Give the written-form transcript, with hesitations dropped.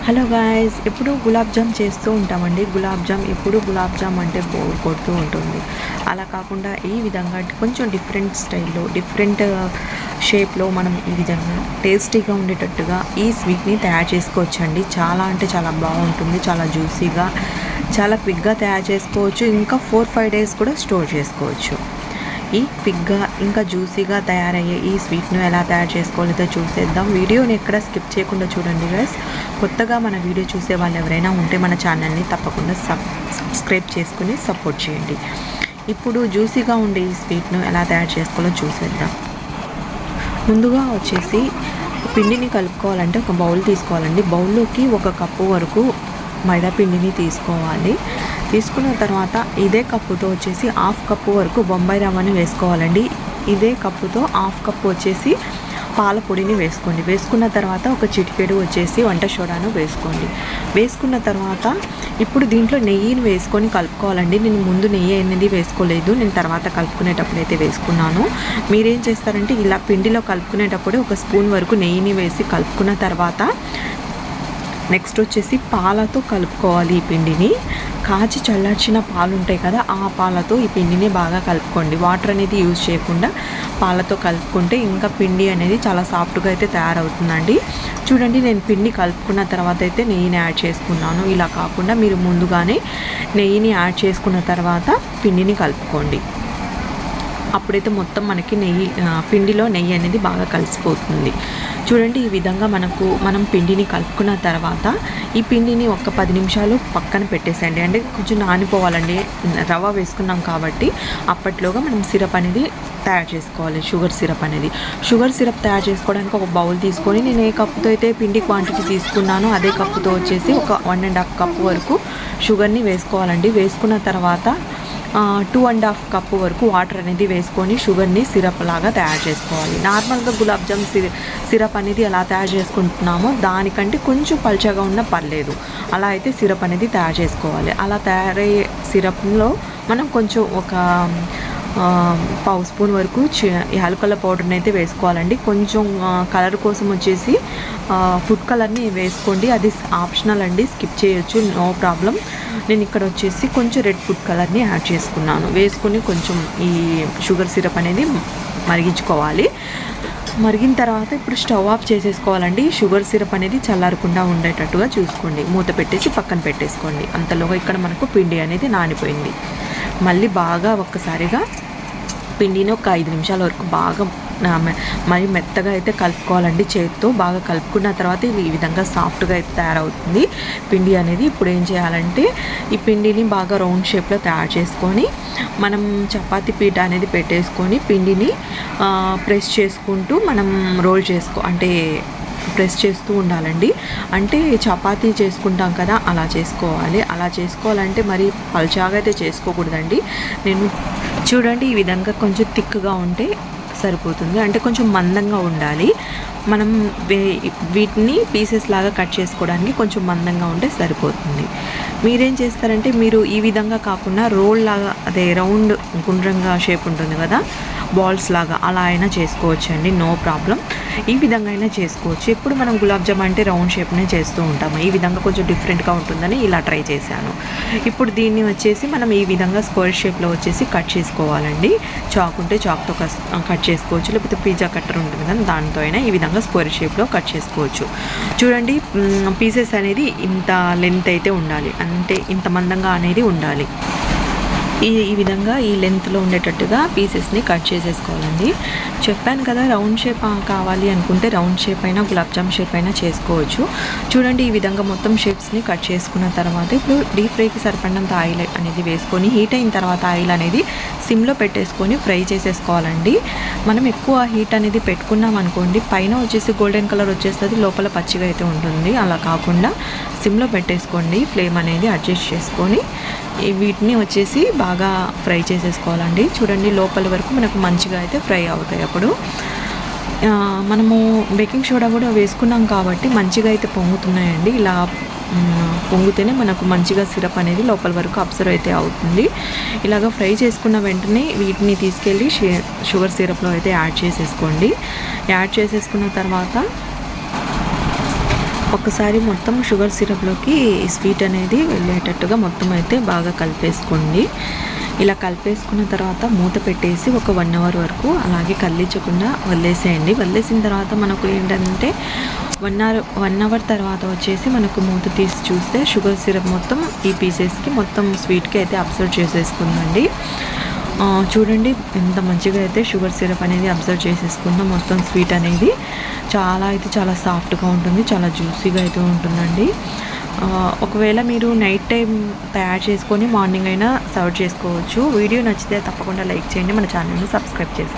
Hello guys, ఎప్పుడు గులాబ్ జామ్ చేస్తూ ఉంటామండి. గులాబ్ జామ్ ఎప్పుడు గులాబ్ జామ్ అంటే బోర్ కొడుతూ ఉంటుంది. అలా కాకుండా ఈ విధంగా కొంచెం డిఫరెంట్ స్టైల్లో, డిఫరెంట్ షేప్లో మనం ఈ విధంగా టేస్టీగా ఉండేటట్టుగా ఈ స్వీట్ని తయారు చేసుకోవచ్చండి. చాలా అంటే చాలా బాగుంటుంది. చాలా జ్యూసీగా, చాలా క్విక్గా తయారు చేసుకోవచ్చు. ఇంకా 4-5 డేస్ కూడా స్టోర్ చేసుకోవచ్చు. ఈ క్విక్గా ఇంకా జ్యూసీగా తయారయ్యే ఈ స్వీట్ను ఎలా తయారు చేసుకోవాలో చూసేద్దాం. వీడియోని ఎక్కడ స్కిప్ చేయకుండా చూడండి గైస్. కొత్తగా మన వీడియో చూసే వాళ్ళు ఎవరైనా ఉంటే మన ఛానల్ని తప్పకుండా సబ్స్క్రైబ్ చేసుకుని సపోర్ట్ చేయండి. ఇప్పుడు జ్యూసీగా ఉండే ఈ స్వీట్ను ఎలా తయారు చేసుకోవాలో చూసేద్దాం. ముందుగా వచ్చేసి పిండిని కలుపుకోవాలంటే ఒక బౌల్ తీసుకోవాలండి. బౌల్లోకి 1 కప్పు వరకు మైదా పిండిని తీసుకోవాలి. తీసుకున్న తర్వాత ఇదే కప్పుతో వచ్చేసి 1/2 కప్పు వరకు బొంబాయి రవ్వని వేసుకోవాలండి. ఇదే కప్పుతో 1/2 కప్పు వచ్చేసి పాల పొడిని వేసుకోండి. వేసుకున్న తర్వాత ఒక చిటికెడు వచ్చేసి వంట సోడాను వేసుకోండి. వేసుకున్న తర్వాత ఇప్పుడు దీంట్లో నెయ్యిని వేసుకొని కలుపుకోవాలండి. నేను ముందు నెయ్యి అనేది వేసుకోలేదు, నేను తర్వాత కలుపుకునేటప్పుడు అయితే వేసుకున్నాను. మీరేం చేస్తారంటే ఇలా పిండిలో కలుపుకునేటప్పుడు 1 స్పూన్ వరకు నెయ్యిని వేసి కలుపుకున్న తర్వాత నెక్స్ట్ వచ్చేసి పాలతో కలుపుకోవాలి. ఈ పిండిని కాచి చల్లార్చిన పాలు ఉంటాయి కదా, ఆ పాలతో ఈ పిండిని బాగా కలుపుకోండి. వాటర్ అనేది యూజ్ చేయకుండా పాలతో కలుపుకుంటే ఇంకా పిండి అనేది చాలా సాఫ్ట్గా అయితే తయారవుతుందండి. చూడండి, నేను పిండి కలుపుకున్న తర్వాత అయితే నెయ్యిని యాడ్ చేసుకున్నాను. ఇలా కాకుండా మీరు ముందుగానే నెయ్యిని యాడ్ చేసుకున్న తర్వాత పిండిని కలుపుకోండి. అప్పుడైతే మొత్తం మనకి పిండిలో నెయ్యి అనేది బాగా కలిసిపోతుంది. చూడండి, ఈ విధంగా మనం పిండిని కలుపుకున్న తర్వాత ఈ పిండిని ఒక 10 నిమిషాలు పక్కన పెట్టేసేయండి. అంటే కొంచెం నానిపోవాలండి. రవ్వ వేసుకున్నాం కాబట్టి అప్పట్లోగా మనం సిరప్ అనేది తయారు చేసుకోవాలి. షుగర్ సిరప్ తయారు చేసుకోవడానికి ఒక బౌల్ తీసుకొని నేను ఏ కప్పుతో అయితే పిండి క్వాంటిటీ తీసుకున్నానో అదే కప్పుతో వచ్చేసి ఒక 1.5 కప్పు వరకు షుగర్ని వేసుకోవాలండి. వేసుకున్న తర్వాత 2.5 కప్పు వరకు వాటర్ అనేది వేసుకొని షుగర్ని సిరప్ లాగా తయారు చేసుకోవాలి. నార్మల్గా గులాబ్ జామ్ సిరప్ అనేది ఎలా తయారు చేసుకుంటున్నామో దానికంటే కొంచెం పల్చగా ఉన్నా పర్లేదు. అలా అయితే సిరప్ అనేది తయారు చేసుకోవాలి. అలా తయారయ్యే సిరప్లో మనం కొంచెం ఒక 1/2 స్పూన్ వరకు యాలకుల పౌడర్ని అయితే వేసుకోవాలండి. కొంచెం కలర్ కోసం వచ్చేసి ఫుడ్ కలర్ని వేసుకోండి. అది ఆప్షనల్ అండి, స్కిప్ చేయొచ్చు, నో ప్రాబ్లం. నేను ఇక్కడ వచ్చేసి కొంచెం రెడ్ ఫుడ్ కలర్ని యాడ్ చేసుకున్నాను. వేసుకొని కొంచెం ఈ షుగర్ సిరప్ అనేది మరిగించుకోవాలి. మరిగిన తర్వాత ఇప్పుడు స్టవ్ ఆఫ్ చేసేసుకోవాలండి. షుగర్ సిరప్ అనేది చల్లారకుండా ఉండేటట్టుగా చూసుకోండి. మూత పెట్టేసి పక్కన పెట్టేసుకోండి. అంతలోగా ఇక్కడ మనకు పిండి అనేది నానిపోయింది. మళ్ళీ బాగా ఒక్కసారిగా పిండిని ఒక 5 నిమిషాల వరకు బాగా మరి మెత్తగా అయితే కలుపుకోవాలండి. చేతితో బాగా కలుపుకున్న తర్వాత ఈ విధంగా సాఫ్ట్గా అయితే తయారవుతుంది పిండి అనేది. ఇప్పుడు ఏం చేయాలంటే ఈ పిండిని బాగా రౌండ్ షేప్లో తయారు చేసుకొని మనం చపాతీ పీట అనేది పెట్టేసుకొని పిండిని ప్రెస్ చేసుకుంటూ మనం రోల్ ప్రెస్ చేస్తూ ఉండాలండి. అంటే చపాతీ చేసుకుంటాం కదా, అలా చేసుకోవాలి. అలా చేసుకోవాలంటే మరి పల్చాగా అయితే చేసుకోకూడదండి. చూడండి, ఈ విధంగా కొంచెం థిక్గా ఉంటే సరిపోతుంది. అంటే కొంచెం మందంగా ఉండాలి. మనం వీటిని పీసెస్ లాగా కట్ చేసుకోవడానికి కొంచెం మందంగా ఉంటే సరిపోతుంది. మీరేం చేస్తారంటే మీరు ఈ విధంగా కాకుండా రోల్ లాగా, అదే రౌండ్ గుండ్రంగా షేప్ ఉంటుంది కదా, బాల్స్ లాగా, అలా అయినా చేసుకోవచ్చు అండి, నో ప్రాబ్లం. ఈ విధంగా అయినా చేసుకోవచ్చు. ఎప్పుడు మనం గులాబ్ జామ్ అంటే రౌండ్ షేప్నే చేస్తూ ఉంటాము. ఈ విధంగా కొంచెం డిఫరెంట్గా ఉంటుందని ఇలా ట్రై చేశాను. ఇప్పుడు దీన్ని వచ్చేసి మనం ఈ విధంగా స్క్వేర్ షేప్లో వచ్చేసి కట్ చేసుకోవాలండి. చాక్ ఉంటే చాక్తో కట్ చేసుకోవచ్చు, లేకపోతే పిజ్జా కట్టర్ ఉంటుంది కదా, దాంతో అయినా ఈ విధంగా స్క్వేర్ షేప్లో కట్ చేసుకోవచ్చు. చూడండి, పీసెస్ అనేది ఇంత లెంత్ అయితే ఉండాలి, అంటే ఇంత మందంగా అనేది ఉండాలి. ఈ విధంగా ఈ లెంత్లో ఉండేటట్టుగా పీసెస్ని కట్ చేసేసుకోవాలండి. చెప్పాను కదా, రౌండ్ షేప్ కావాలి అనుకుంటే రౌండ్ షేప్ అయినా గులాబ్ జామ్ షేప్ అయినా చేసుకోవచ్చు. చూడండి, ఈ విధంగా మొత్తం షేప్స్ని కట్ చేసుకున్న తర్వాత ఇప్పుడు డీప్ ఫ్రైకి సరిపడినంత ఆయిల్ అనేది వేసుకొని హీట్ అయిన తర్వాత ఆయిల్ అనేది సిమ్లో పెట్టేసుకొని ఫ్రై చేసేసుకోవాలండి. మనం ఎక్కువ హీట్ అనేది పెట్టుకున్నాం అనుకోండి, పైన వచ్చేసి గోల్డెన్ కలర్ వచ్చేస్తుంది, లోపల పచ్చిగా అయితే ఉంటుంది. అలా కాకుండా సిమ్లో పెట్టేసుకోండి. ఫ్లేమ్ అనేది అడ్జస్ట్ చేసుకొని వీటిని వచ్చేసి బాగా ఫ్రై చేసేసుకోవాలండి. చూడండి, లోపల వరకు మనకు మంచిగా అయితే ఫ్రై అవుతాయి. అప్పుడు మనము బేకింగ్ సోడా కూడా వేసుకున్నాం కాబట్టి మంచిగా అయితే పొంగుతున్నాయండి. ఇలా పొంగితేనే మనకు మంచిగా సిరప్ అనేది లోపల వరకు అబ్జర్వ్ అయితే అవుతుంది. ఇలాగ ఫ్రై చేసుకున్న వెంటనే వీటిని తీసుకెళ్ళి షుగర్ సిరప్లో అయితే యాడ్ చేసేసుకోండి. యాడ్ చేసేసుకున్న తర్వాత ఒకసారి మొత్తం షుగర్ సిరప్లోకి స్వీట్ అనేది వెళ్ళేటట్టుగా మొత్తం అయితే బాగా కలిపేసుకోండి. ఇలా కలిపేసుకున్న తర్వాత మూత పెట్టేసి ఒక 1 అవర్ వరకు అలాగే కదిలించకుండా వదిలేసేయండి. వదిలేసిన తర్వాత మనకు ఏంటంటే 1 అవర్ తర్వాత వచ్చేసి మనకు మూత తీసి చూస్తే షుగర్ సిరప్ మొత్తం ఈ పీసెస్కి మొత్తం స్వీట్కి అయితే అబ్జర్వ్ చేసేసుకుందండి. చూడండి ఎంత మంచిగా అయితే షుగర్ సిరప్ అనేది అబ్జర్వ్ చేసేసుకుందాం. మొత్తం స్వీట్ అనేది చాలా సాఫ్ట్గా ఉంటుంది, చాలా జ్యూసీగా అయితే ఉంటుందండి. ఒకవేళ మీరు నైట్ టైం తయారు చేసుకొని మార్నింగ్ అయినా సర్వ్ చేసుకోవచ్చు. వీడియో నచ్చితే తప్పకుండా లైక్ చేయండి, మన ఛానల్ని సబ్స్క్రైబ్ చేసుకోండి.